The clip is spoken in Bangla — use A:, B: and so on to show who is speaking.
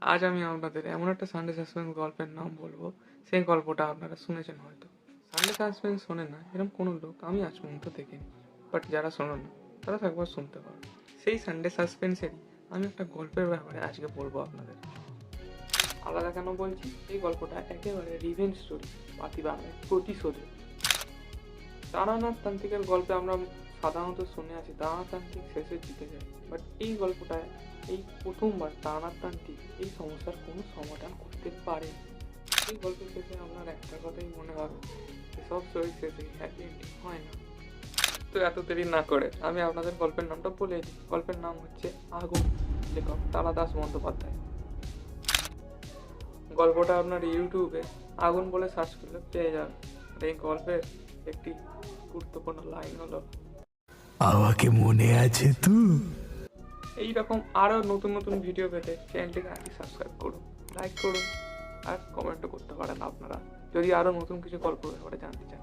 A: আজ আমি আপনাদের এমন একটা সানডে সাসপেন্স গল্পের নাম বলবো, সেই গল্পটা আপনারা শুনেছেন হয়তো। সানডে সাসপেন্স শোনে না এরকম কোনো লোক আমি আজ পর্যন্ত দেখিনি, বাট যারা শোনো না তারা তো একবার শুনতে পারো। সেই সানডে সাসপেন্সেরই আমি একটা গল্পের ব্যাপারে আজকে বলবো আপনাদের। আলাদা কেন বলছি, এই গল্পটা একেবারে রিভেঞ্জ স্টোরি, প্রতিবারের প্রতিশোধের। তারানাথ তান্ত্রিকের গল্পে আমরা সাধারণত শুনে আছি তারানাথ তান্ত্রিক শেষে জিতে যায়, বাট এই গল্পটায় এই প্রথমবার তারানাথ তান্ত্রিক এই সমস্যার কোনো সমাধান করতে পারে। এই গল্পের শেষে আপনার একটা কথাই মনে হবে যে সব স্টোরি শেষে হ্যাপি এন্ডিং হয় না। তো এত দেরি না করে আমি আপনাদের গল্পের নামটা বলে দিই। গল্পের নাম হচ্ছে আগুন, লেখক তারাদাস বন্দ্যোপাধ্যায়। গল্পটা আপনার ইউটিউবে আগুন বলে সার্চ করলে পেয়ে যাবেন। এই গল্পের একটি গুরুত্বপূর্ণ লাইন হলো,
B: আমাকে মনে আছে তো?
A: এইরকম আরও নতুন নতুন ভিডিও পেতে চ্যানেলটিকে আগে সাবস্ক্রাইব করুন, লাইক করুন আর কমেন্টও করতে পারেন আপনারা যদি আরও নতুন কিছু গল্প ব্যাপারে জানতে চান।